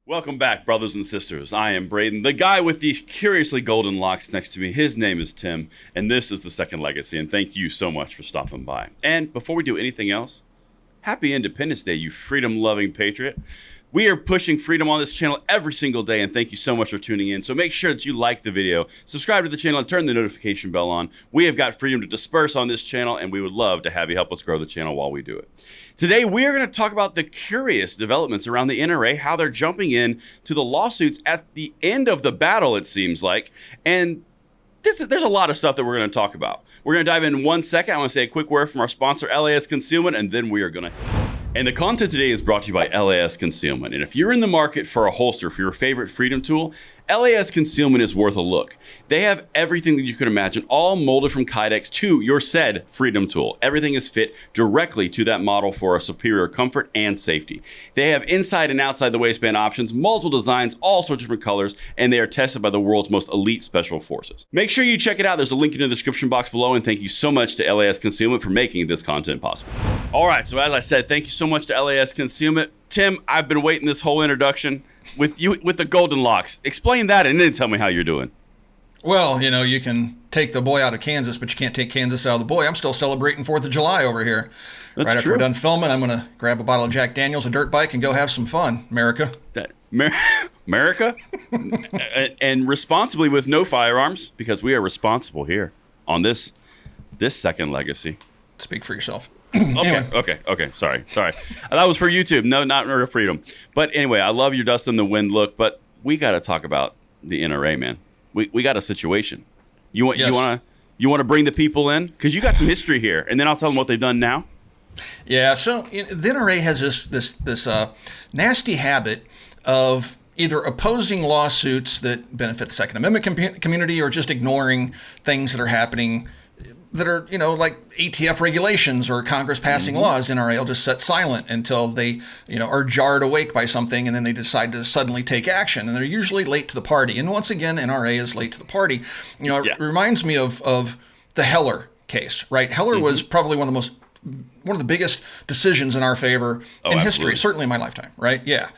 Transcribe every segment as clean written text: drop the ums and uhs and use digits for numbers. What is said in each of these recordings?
Welcome back, brothers and sisters. I am Braden, the guy with the curiously golden locks next to me. His name is Tim, and this is The Second Legacy, and thank you so much for stopping by. And before we do anything else, happy Independence Day, you freedom-loving patriot. We are pushing freedom on this channel every single day, and thank you so much for tuning in. So make sure that you like the video, subscribe to the channel, and turn the notification bell on. We have got freedom to disperse on this channel, and we would love to have you help us grow the channel while we do it. Today, we are going to talk about the curious developments around the NRA, how they're jumping in to the lawsuits at the end of the battle, it seems like, and there's a lot of stuff that we're going to talk about. We're going to dive in 1 second. I want to say a quick word from our sponsor, LAS Concealment, and then we are going to... And the content today is brought to you by LAS Concealment. And if you're in the market for a holster for your favorite freedom tool, LAS Concealment is worth a look. They have everything that you could imagine, all molded from Kydex to your said freedom tool. Everything is fit directly to that model for a superior comfort and safety. They have inside and outside the waistband options, multiple designs, all sorts of different colors, and they are tested by the world's most elite special forces. Make sure you check it out. There's a link in the description box below, and thank you so much to LAS Concealment for making this content possible. All right, so as I said, thank you so much to LAS Concealment. Tim, I've been waiting this whole introduction with you with the golden locks. Explain that and then tell me how you're doing. Well, you know, you can take the boy out of Kansas, but you can't take Kansas out of the boy. I'm still celebrating 4th of July over here. That's right true. after we're done filming, I'm going to grab a bottle of Jack Daniels, a dirt bike, and go have some fun, America. America? And responsibly with no firearms, because we are responsible here on this second legacy. Speak for yourself. Okay. Sorry. That was for YouTube. No, not Real Freedom. But anyway, I love your dust in the wind look, but we got to talk about the NRA, man. We got a situation. You want to bring the people in? Because you got some history here, and then I'll tell them what they've done now. Yeah, so the NRA has this nasty habit of either opposing lawsuits that benefit the Second Amendment community or just ignoring things that are happening that are, you know, like ATF regulations or Congress passing laws. NRA will just sit silent until they, you know, are jarred awake by something, and then they decide to suddenly take action. And they're usually late to the party. And once again, NRA is late to the party. You know, It reminds me of the Heller case, right? Heller was probably one of the biggest decisions in our favor in history, certainly in my lifetime, right? Yeah.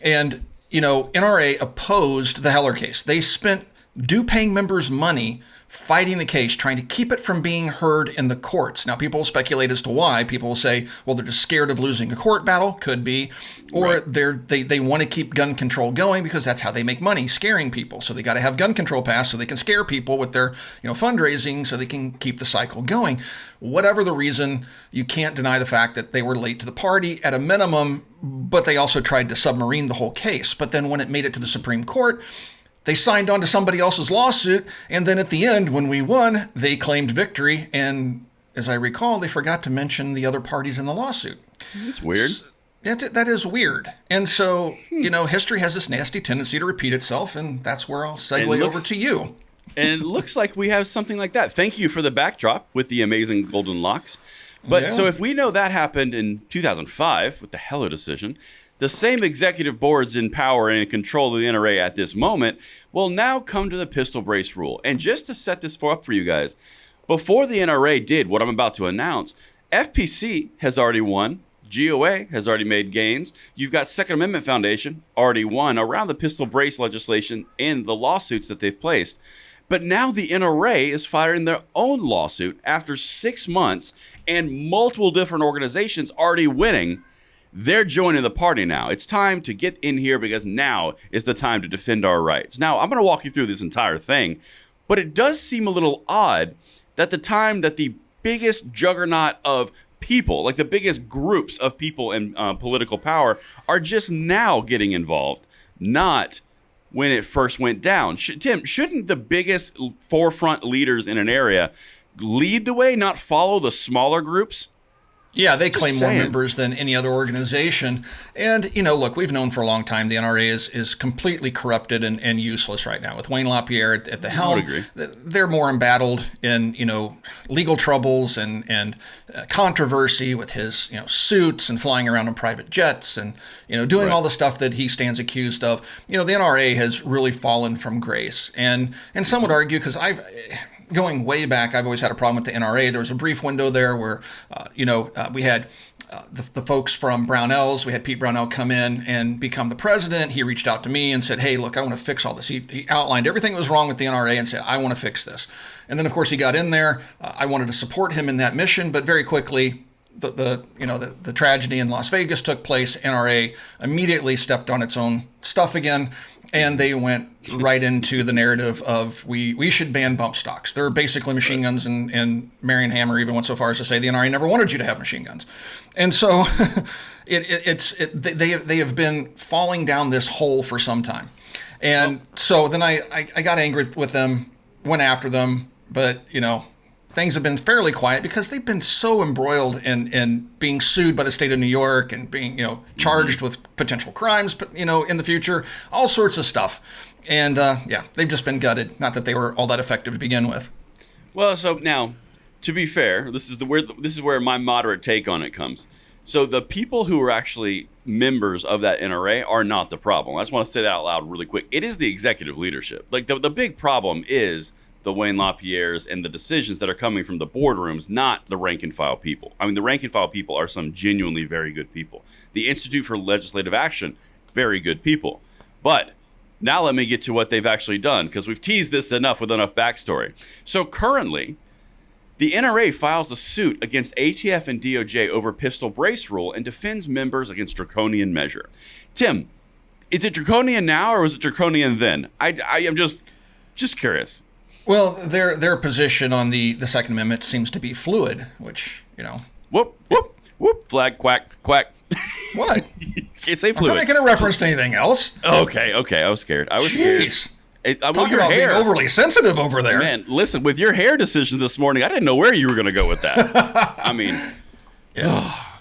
And, you know, NRA opposed the Heller case. They spent due-paying members' money fighting the case, trying to keep it from being heard in the courts. Now, people will speculate as to why. People will say, well, they're just scared of losing a court battle, could be, or they want to keep gun control going because that's how they make money, scaring people. So they got to have gun control passed so they can scare people with their, you know, fundraising so they can keep the cycle going. Whatever the reason, you can't deny the fact that they were late to the party at a minimum, but they also tried to submarine the whole case. But then when it made it to the Supreme Court, they signed on to somebody else's lawsuit, and then at the end, when we won, they claimed victory, and as I recall, they forgot to mention the other parties in the lawsuit. That's weird. That is weird. And so, you know, history has this nasty tendency to repeat itself, and that's where I'll segue over to you. And it looks like we have something like that. Thank you for the backdrop with the amazing golden locks. But so if we know that happened in 2005 with the Heller decision, the same executive boards in power and in control of the NRA at this moment will now come to the pistol brace rule. And just to set this up for you guys, before the NRA did what I'm about to announce, FPC has already won. GOA has already made gains. You've got Second Amendment Foundation already won around the pistol brace legislation and the lawsuits that they've placed. But now the NRA is filing their own lawsuit after 6 months and multiple different organizations already winning. They're joining the party now. It's time to get in here because now is the time to defend our rights. Now, I'm going to walk you through this entire thing, but it does seem a little odd that the time that the biggest juggernaut of people, like the biggest groups of people in political power, are just now getting involved, not when it first went down. Tim, shouldn't the biggest forefront leaders in an area lead the way, not follow the smaller groups? Yeah, they claim more members than any other organization. And, you know, look, we've known for a long time the NRA is completely corrupted and useless right now. With Wayne LaPierre at the helm, I would agree. They're more embattled in, you know, legal troubles and controversy with his, you know, suits and flying around in private jets and, you know, doing all the stuff that he stands accused of. You know, the NRA has really fallen from grace. And some would argue, because going way back, I've always had a problem with the NRA. There was a brief window there where, we had the folks from Brownells. We had Pete Brownell come in and become the president. He reached out to me and said, hey, look, I want to fix all this. He outlined everything that was wrong with the NRA and said, I want to fix this. And then, of course, he got in there. I wanted to support him in that mission, but very quickly, the tragedy in Las Vegas took place. NRA immediately stepped on its own stuff again, and they went right into the narrative of we should ban bump stocks. They're basically machine guns, and Marion Hammer even went so far as to say the NRA never wanted you to have machine guns. And so they have been falling down this hole for some time. And so then I got angry with them, went after them, but things have been fairly quiet because they've been so embroiled in being sued by the state of New York and being, charged with potential crimes, in the future, all sorts of stuff. And they've just been gutted. Not that they were all that effective to begin with. Well, so now, to be fair, this is where my moderate take on it comes. So the people who are actually members of that NRA are not the problem. I just want to say that out loud really quick. It is the executive leadership. Like the big problem is the Wayne LaPierres and the decisions that are coming from the boardrooms, not the rank and file people. I mean, the rank and file people are some genuinely very good people. The Institute for Legislative Action, very good people. But now let me get to what they've actually done, because we've teased this enough with enough backstory. So currently, the NRA files a suit against ATF and DOJ over pistol brace rule and defends members against draconian measure. Tim, is it draconian now or was it draconian then? I am just curious. Well, their position on the Second Amendment seems to be fluid, which, Whoop, whoop, whoop, flag, quack, quack. What? Can't say fluid. I'm not making a reference to anything else. Okay, I was scared. Jeez. Talk about being overly sensitive over there. Man, listen, with your hair decision this morning, I didn't know where you were going to go with that. I mean,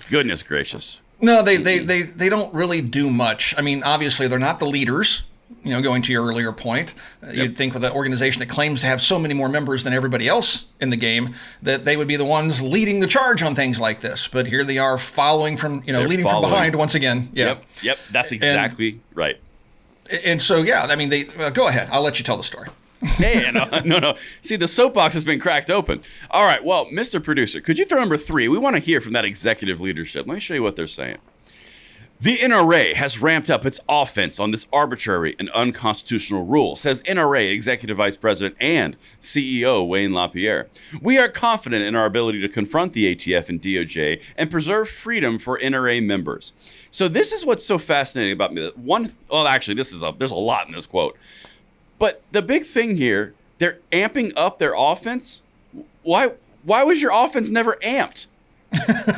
goodness gracious. No, they don't really do much. I mean, obviously, they're not the leaders. Going to your earlier point, you'd think with an organization that claims to have so many more members than everybody else in the game, that they would be the ones leading the charge on things like this. But here they are following from, leading from behind once again. Yeah. Yep. That's exactly right. And so, I mean, they go ahead. I'll let you tell the story. Hey, no. See, the soapbox has been cracked open. All right. Well, Mr. Producer, could you throw number 3? We want to hear from that executive leadership. Let me show you what they're saying. The NRA has ramped up its offense on this arbitrary and unconstitutional rule, says NRA Executive Vice President and CEO Wayne LaPierre. We are confident in our ability to confront the ATF and DOJ and preserve freedom for NRA members. So this is what's so fascinating about me. There's a lot in this quote. But the big thing here, they're amping up their offense. Why was your offense never amped?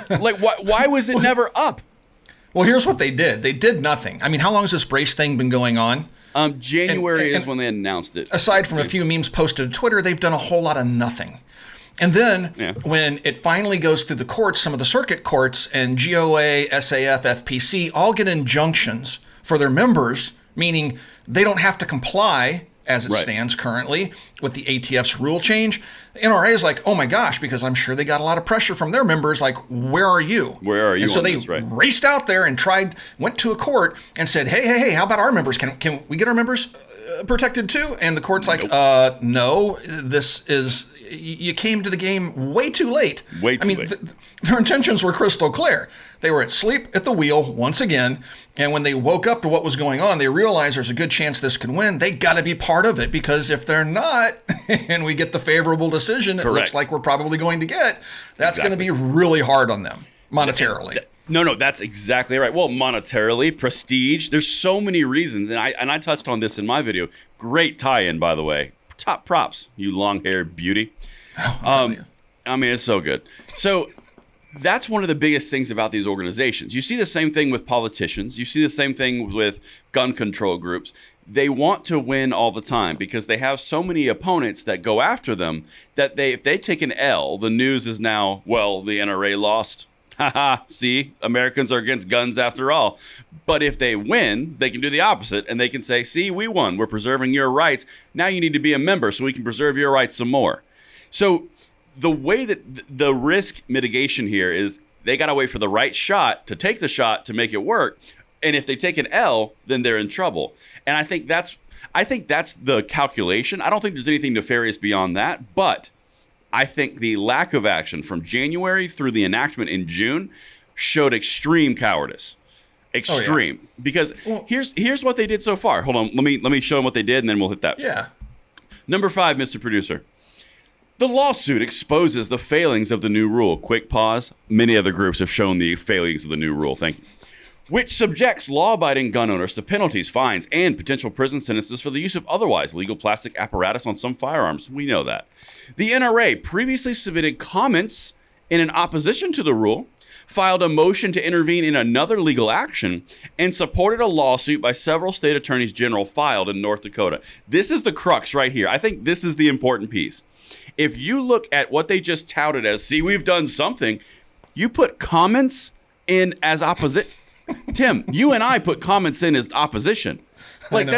Why was it never up? Well, here's what they did. They did nothing. I mean, how long has this brace thing been going on? January is when they announced it. Aside from a few memes posted to Twitter, they've done a whole lot of nothing. And then when it finally goes through the courts, some of the circuit courts and GOA, SAF, FPC all get injunctions for their members, meaning they don't have to comply as it stands currently with the ATF's rule change. The NRA is like, oh my gosh, because I'm sure they got a lot of pressure from their members, like, where are you? Where are you? And so they raced out there and went to a court and said, hey, how about our members? Can we get our members protected too? And the court's like, no, you came to the game way too late. Way too late. Their intentions were crystal clear. They were asleep at the wheel once again, and when they woke up to what was going on, they realized there's a good chance this could win. They got to be part of it, because if they're not, and we get the favorable decision it looks like we're probably going to get, that's going to be really hard on them monetarily. No, that's exactly right. Well, monetarily, prestige, there's so many reasons, and I touched on this in my video. Great tie-in, by the way. Top props, you long-haired beauty. I mean, it's so good. So that's one of the biggest things about these organizations. You see the same thing with politicians. You see the same thing with gun control groups. They want to win all the time because they have so many opponents that go after them that if they take an L, the news is now, well, the NRA lost. Haha, see, Americans are against guns after all. But if they win, they can do the opposite, and they can say, see, we won. We're preserving your rights. Now you need to be a member so we can preserve your rights some more. So the way that the risk mitigation here is they got to wait for the right shot to take the shot to make it work. And if they take an L, then they're in trouble. And I think that's the calculation. I don't think there's anything nefarious beyond that. But I think the lack of action from January through the enactment in June showed extreme cowardice. Extreme. Oh, yeah. Because here's what they did so far. Hold on, let me show them what they did, and then we'll hit that. Yeah. Number 5, Mr. Producer. The lawsuit exposes the failings of the new rule. Quick pause. Many other groups have shown the failings of the new rule. Thank you. Which subjects law-abiding gun owners to penalties, fines, and potential prison sentences for the use of otherwise legal plastic apparatus on some firearms. We know that. The NRA previously submitted comments in opposition to the rule, filed a motion to intervene in another legal action, and supported a lawsuit by several state attorneys general filed in North Dakota. This is the crux right here. I think this is the important piece. If you look at what they just touted as, see, we've done something, you put comments in as opposite. Tim, you and I put comments in as opposition. Like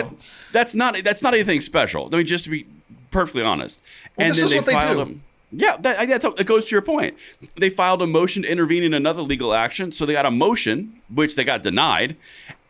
that's not anything special. I mean, just to be perfectly honest. Well, and this then is what they do. them. Yeah, that goes to your point. They filed a motion to intervene in another legal action. So they got a motion, which they got denied,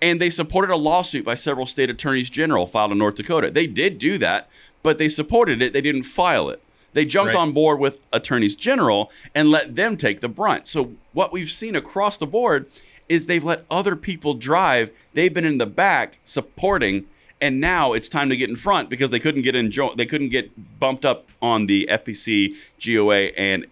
and they supported a lawsuit by several state attorneys general filed in North Dakota. They did do that, but they supported it. They didn't file it. They jumped on board with attorneys general and let them take the brunt. So what we've seen across the board is they've let other people drive. They've been in the back supporting, and now it's time to get in front because they couldn't get bumped up on the FPC, GOA, and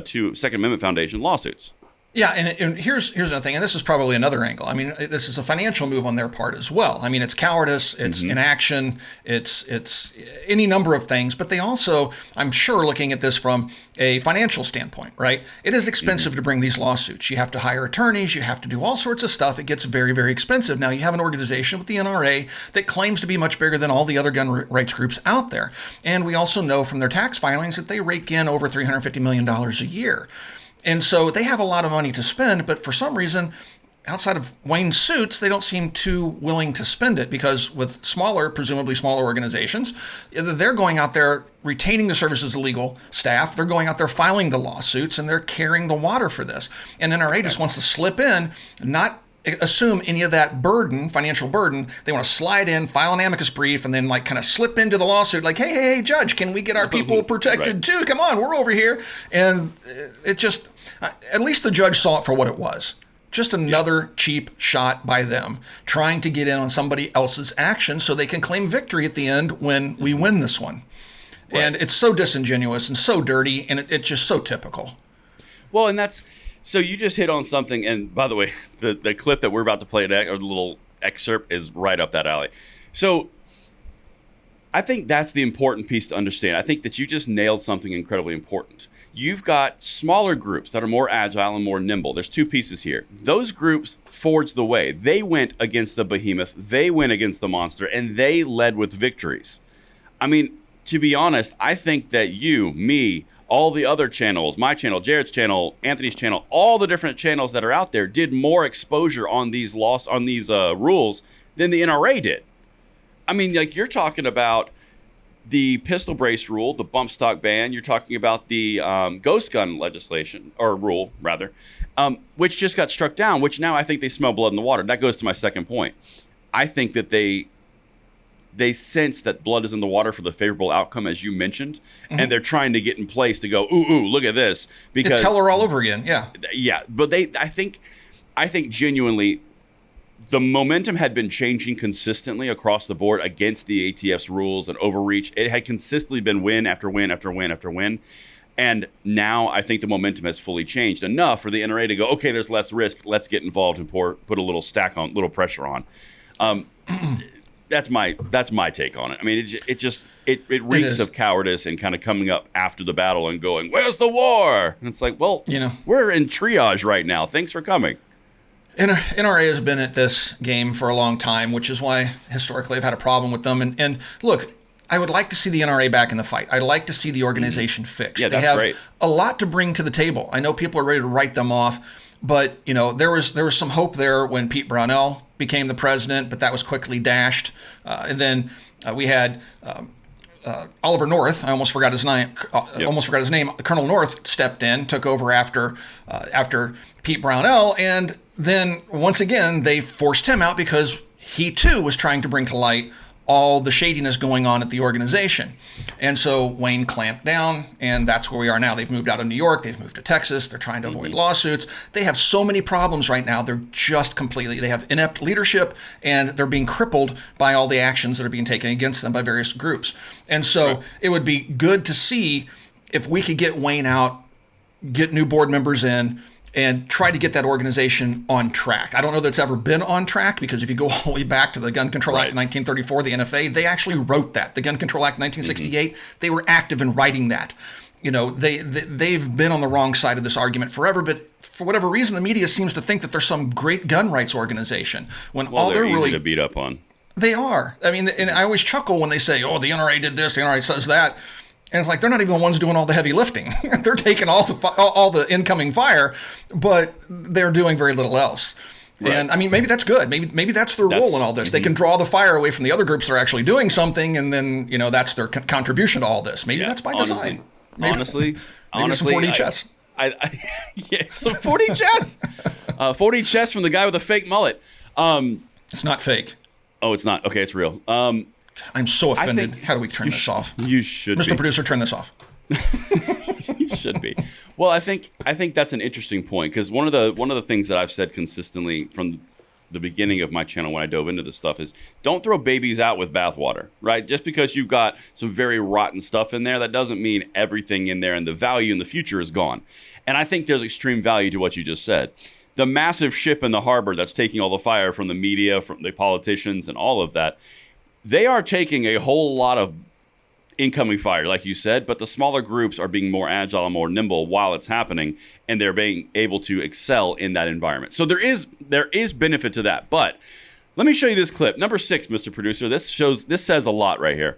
two Second Amendment Foundation lawsuits. Yeah, and here's another thing, and this is probably another angle. I mean, this is a financial move on their part as well. I mean, it's cowardice, it's inaction, it's any number of things, but they also, I'm sure, looking at this from a financial standpoint, right? It is expensive to bring these lawsuits. You have to hire attorneys, you have to do all sorts of stuff. It gets very, very expensive. Now, you have an organization with the NRA that claims to be much bigger than all the other gun rights groups out there. And we also know from their tax filings that they rake in over $350 million a year. And so they have a lot of money to spend, but for some reason, outside of Wayne's suits, they don't seem too willing to spend it because with presumably smaller organizations, they're going out there retaining the services of legal staff. They're going out there filing the lawsuits and they're carrying the water for this. And NRA just wants to slip in, not assume any of that burden, financial burden. They want to slide in, file an amicus brief, and then like kind of slip into the lawsuit like, hey, judge, can we get our people protected too? Come on, we're over here. And it just, at least the judge saw it for what it was. Just another cheap shot by them trying to get in on somebody else's action so they can claim victory at the end when we win this one. Right. And it's so disingenuous and so dirty, and it's just so typical. Well, and so you just hit on something. And by the way, the clip that we're about to play, or the little excerpt, is right up that alley. So I think that's the important piece to understand. I think that you just nailed something incredibly important. You've got smaller groups that are more agile and more nimble. There's two pieces here. Those groups forged the way. They went against the behemoth. They went against the monster, and they led with victories. I mean, to be honest, I think that you, me, all the other channels, my channel, Jared's channel, Anthony's channel, all the different channels that are out there did more exposure on these rules than the NRA did. I mean, like, you're talking about the pistol brace rule, the bump stock ban. You're talking about the ghost gun legislation, or rule rather, which just got struck down, which now I think they smell blood in the water. That goes to my second point. I think that they sense that blood is in the water for the favorable outcome, as you mentioned, and they're trying to get in place to go, ooh, look at this. Because it's Heller all over again, yeah. Yeah, but I think genuinely, the momentum had been changing consistently across the board against the ATF's rules and overreach. It had consistently been win after win after win after win. And now I think the momentum has fully changed enough for the NRA to go, okay, there's less risk. Let's get involved and put a little little pressure on. That's my take on it. I mean, it reeks of cowardice and kind of coming up after the battle and going, where's the war? And it's like, well, we're in triage right now. Thanks for coming. NRA has been at this game for a long time, which is why historically I've had a problem with them. And look, I would like to see the NRA back in the fight. I'd like to see the organization fixed. Yeah, they have great. A lot to bring to the table. I know people are ready to write them off, but there was some hope there when Pete Brownell became the president, but that was quickly dashed. And then we had Oliver North. I almost forgot his name. Colonel North stepped in, took over after Pete Brownell, and then once again they forced him out because he too was trying to bring to light all the shadiness going on at the organization. And so Wayne clamped down, and that's where we are now. They've moved out of New York. They've moved to Texas. They're trying to avoid lawsuits. They have so many problems right now. They have inept leadership, and they're being crippled by all the actions that are being taken against them by various groups. And so it would be good to see if we could get Wayne out, get new board members in, and try to get that organization on track. I don't know that it's ever been on track, because if you go all the way back to the Gun Control Act of 1934, the NFA, they actually wrote that. The Gun Control Act 1968, they were active in writing that. They've been on the wrong side of this argument forever, but for whatever reason, the media seems to think that there's some great gun rights organization, when all they're easy really to beat up on. They are. I mean, and I always chuckle when they say, "Oh, the NRA did this, the NRA says that." And it's like, they're not even the ones doing all the heavy lifting. They're taking all the incoming fire, but they're doing very little else. Right. And I mean, maybe that's good. Maybe that's their role in all this. They can draw the fire away from the other groups that are actually doing something, and then that's their contribution to all this. Maybe that's by design. Honestly, some 4D chess. Some 4D chess. 4D chess from the guy with a fake mullet. It's not fake. Oh, it's not. Okay, it's real. I'm so offended. How do we turn this off? You should Mr. Producer, turn this off. You should be. Well, I think that's an interesting point, because one of the things that I've said consistently from the beginning of my channel when I dove into this stuff is, don't throw babies out with bathwater, right? Just because you've got some very rotten stuff in there, that doesn't mean everything in there and the value in the future is gone. And I think there's extreme value to what you just said. The massive ship in the harbor that's taking all the fire from the media, from the politicians, and all of that, they are taking a whole lot of incoming fire, like you said, but the smaller groups are being more agile and more nimble while it's happening, and they're being able to excel in that environment. So there is benefit to that. But let me show you this clip. Number 6, Mr. Producer. This says a lot right here.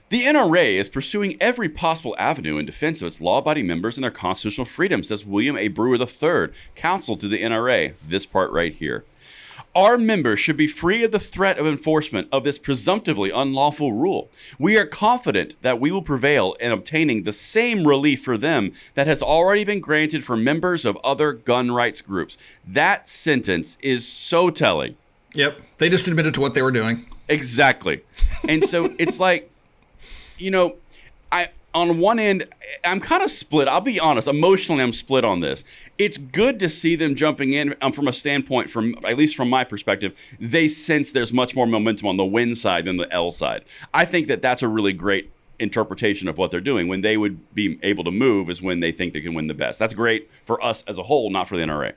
The NRA is pursuing every possible avenue in defense of its law-abiding members and their constitutional freedoms, says William A. Brewer III, counsel to the NRA. This part right here. Our members should be free of the threat of enforcement of this presumptively unlawful rule. We are confident that we will prevail in obtaining the same relief for them that has already been granted for members of other gun rights groups. That sentence is so telling. Yep. They just admitted to what they were doing. Exactly. And so it's like, on one end, I'm kind of split. I'll be honest. Emotionally, I'm split on this. It's good to see them jumping in from a standpoint, at least from my perspective, they sense there's much more momentum on the win side than the L side. I think that that's a really great interpretation of what they're doing. When they would be able to move is when they think they can win the best. That's great for us as a whole, not for the NRA.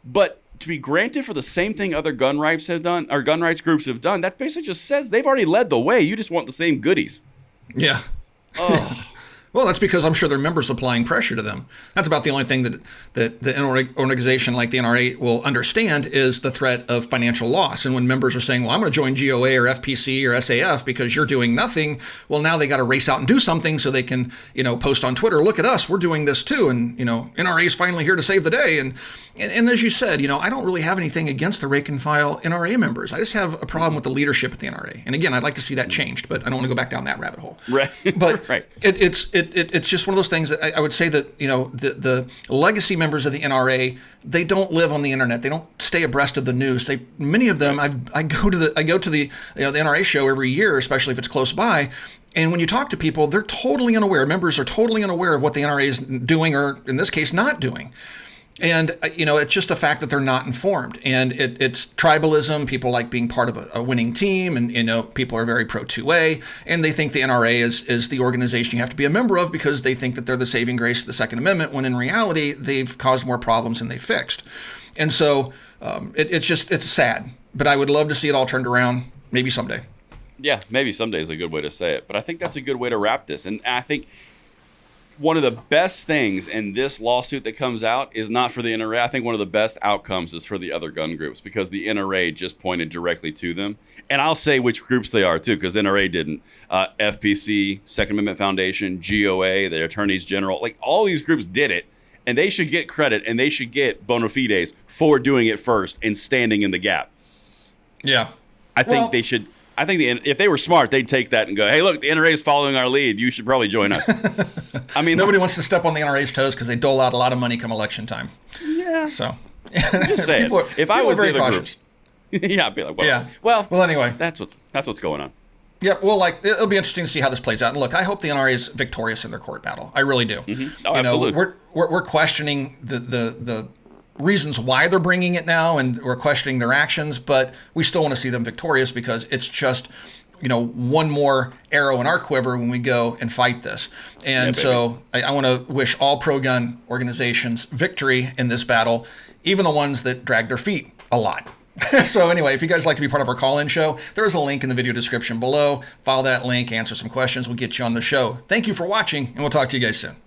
But to be granted for the same thing other gun rights have done, or gun rights groups have done, that basically just says they've already led the way. You just want the same goodies. Yeah. Oh. Well, that's because I'm sure their members applying pressure to them. That's about the only thing that the organization like the NRA will understand is the threat of financial loss. And when members are saying, well, I'm going to join GOA or FPC or SAF because you're doing nothing, well, now they got to race out and do something so they can, post on Twitter, look at us, we're doing this too. And, NRA is finally here to save the day. And as you said, I don't really have anything against the rank and file NRA members. I just have a problem with the leadership at the NRA. And again, I'd like to see that changed, but I don't want to go back down that rabbit hole. Right. But right. It's just one of those things that I would say that, the legacy members of the NRA, they don't live on the internet. They don't stay abreast of the news. Many of them, I go to the the NRA show every year, especially if it's close by. And when you talk to people, they're totally unaware. Members are totally unaware of what the NRA is doing, or in this case, not doing. And, it's just a fact that they're not informed. And it's tribalism. People like being part of a winning team. And, people are very pro 2A. And they think the NRA is the organization you have to be a member of because they think that they're the saving grace of the Second Amendment, when in reality, they've caused more problems than they've fixed. And so it's sad. But I would love to see it all turned around, maybe someday. Yeah, maybe someday is a good way to say it. But I think that's a good way to wrap this. And I think one of the best things in this lawsuit that comes out is not for the NRA. I think one of the best outcomes is for the other gun groups, because the NRA just pointed directly to them. And I'll say which groups they are, too, because NRA didn't. FPC, Second Amendment Foundation, GOA, the Attorneys General, like all these groups did it. And they should get credit, and they should get bona fides for doing it first and standing in the gap. Yeah. I think they should. I think if they were smart, they'd take that and go, hey, look, the NRA is following our lead. You should probably join us. I mean, nobody wants to step on the NRA's toes because they dole out a lot of money come election time. Yeah. So I'm just saying, if I was the other groups, Yeah, I'd be like, well, Yeah. well, Well, anyway. that's what's going on. Yeah, well, like it'll be interesting to see how this plays out. And look, I hope the NRA is victorious in their court battle. I really do. Oh, absolutely. We're questioning the reasons why they're bringing it now, and we're questioning their actions, but we still want to see them victorious because it's just one more arrow in our quiver when we go and fight this. And so I want to wish all pro-gun organizations victory in this battle, even the ones that drag their feet a lot. So anyway, if you guys like to be part of our call-in show, there is a link in the video description below. Follow that link, answer some questions. We'll get you on the show. Thank you for watching, and we'll talk to you guys soon.